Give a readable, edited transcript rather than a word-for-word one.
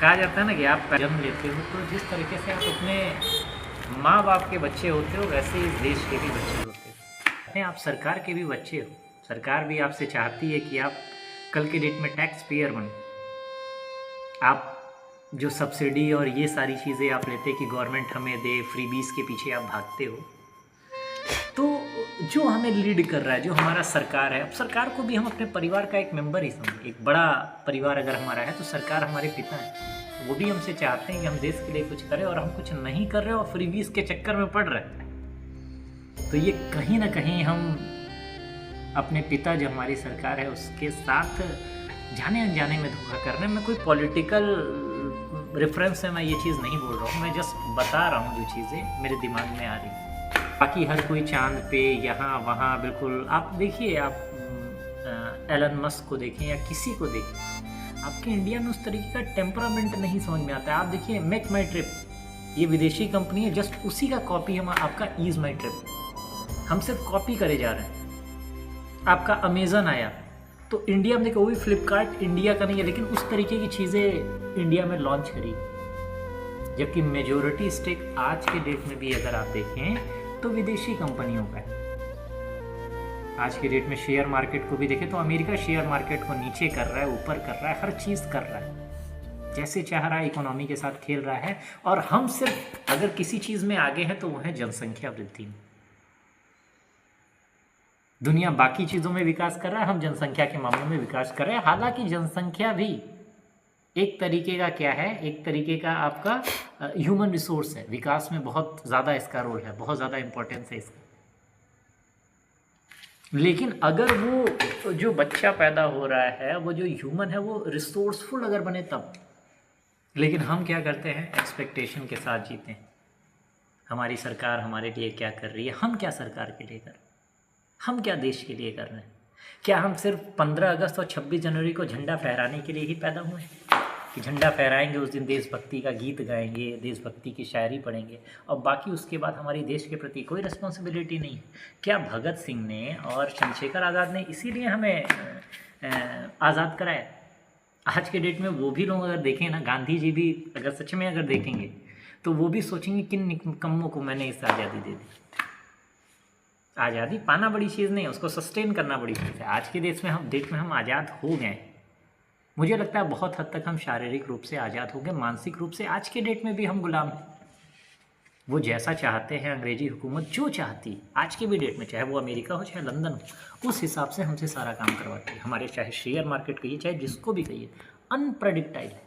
कहा जाता है ना कि आप जन्म लेते हो तो जिस तरीके से आप अपने माँ बाप के बच्चे होते हो वैसे ही इस देश के भी बच्चे होते हो। आप सरकार के भी बच्चे हो, सरकार भी आपसे चाहती है कि आप कल के डेट में टैक्स पेयर बनो। आप जो सब्सिडी और ये सारी चीज़ें आप लेते कि गवर्नमेंट हमें दे, फ्रीबीज के पीछे आप भागते हो। तो जो हमें लीड कर रहा है, जो हमारा सरकार है, अब सरकार को भी हम अपने परिवार का एक मेंबर ही समझें। एक बड़ा परिवार अगर हमारा है तो सरकार हमारे पिता हैं, वो भी हमसे चाहते हैं कि हम देश के लिए कुछ करें और हम कुछ नहीं कर रहे और फ्रीबीज के चक्कर में पड़ रहे हैं। तो ये कहीं ना कहीं हम अपने पिता जो हमारी सरकार है उसके साथ जाने अनजाने में धोखा कर रहे हैं। मैं कोई पॉलिटिकल रेफरेंस से मैं ये चीज़ नहीं बोल रहा हूँ, मैं जस्ट बता रहा हूँ जो चीज़ें मेरे दिमाग में आ रही हैं। बाकी हर कोई चांद पे यहाँ वहाँ बिल्कुल, आप देखिए, आप एलन मस्क को देखें या किसी को देखें, आपके इंडिया में उस तरीके का टेम्परामेंट नहीं समझ में आता है। आप देखिए मेक माई ट्रिप, ये विदेशी कंपनी है, जस्ट उसी का कॉपी हम आपका ईज माई ट्रिप, हम सिर्फ कॉपी करे जा रहे हैं। आपका अमेज़न आया तो इंडिया में देखो, वो भी फ्लिपकार्ट इंडिया का नहीं है, लेकिन उस तरीके की चीज़ें इंडिया में लॉन्च करी, जबकि मेजोरिटी स्टेक आज के डेट में भी अगर आप देखें तो विदेशी कंपनियों का है। आज के डेट में शेयर मार्केट को भी देखें तो अमेरिका शेयर मार्केट को नीचे कर रहा है, ऊपर कर रहा है, हर चीज़ कर रहा है, जैसे चाह रहा है इकोनॉमी के साथ खेल रहा है। और हम सिर्फ अगर किसी चीज़ में आगे हैं तो वो है जनसंख्या वृद्धि में। दुनिया बाकी चीज़ों में विकास कर रहा है, हम जनसंख्या के मामले में विकास कर रहे हैं। हालांकि जनसंख्या भी एक तरीके का क्या है, एक तरीके का आपका ह्यूमन रिसोर्स है, विकास में बहुत ज़्यादा इसका रोल है, बहुत ज़्यादा इम्पोर्टेंस है इसका। लेकिन अगर वो जो बच्चा पैदा हो रहा है, वो जो ह्यूमन है, वो रिसोर्सफुल अगर बने तब। लेकिन हम क्या करते हैं, एक्सपेक्टेशन के साथ जीते हैं। हमारी सरकार हमारे लिए क्या कर रही है, हम क्या सरकार के लिए कर रहे हैं, हम क्या देश के लिए कर रहे हैं। क्या हम सिर्फ 15 अगस्त और 26 जनवरी को झंडा फहराने के लिए ही पैदा हुए हैं कि झंडा फहराएंगे, उस दिन देशभक्ति का गीत गाएंगे, देशभक्ति की शायरी पढ़ेंगे और बाकी उसके बाद हमारी देश के प्रति कोई रिस्पॉन्सिबिलिटी नहीं है। क्या भगत सिंह ने और चंद्रशेखर आज़ाद ने इसीलिए हमें आज़ाद कराया? आज के डेट में वो भी लोग अगर देखें ना, गांधी जी भी अगर सच में अगर देखेंगे तो वो भी सोचेंगे किन निकम्मों को मैंने इस आज़ादी दे दी। आज़ादी पाना बड़ी चीज़ नहीं है, उसको सस्टेन करना बड़ी चीज़ है। आज के डेट में हम आज़ाद हो गए। मुझे लगता है बहुत हद तक हम शारीरिक रूप से आज़ाद हो गए, मानसिक रूप से आज के डेट में भी हम गुलाम हैं। वो जैसा चाहते हैं अंग्रेजी हुकूमत, जो चाहती आज के भी डेट में, चाहे वो अमेरिका हो चाहे लंदन हो, उस हिसाब से हमसे सारा काम करवाती है। हमारे चाहे शेयर मार्केट कहिए, चाहे जिसको भी कहिए, अनप्रेडिक्टेबल है।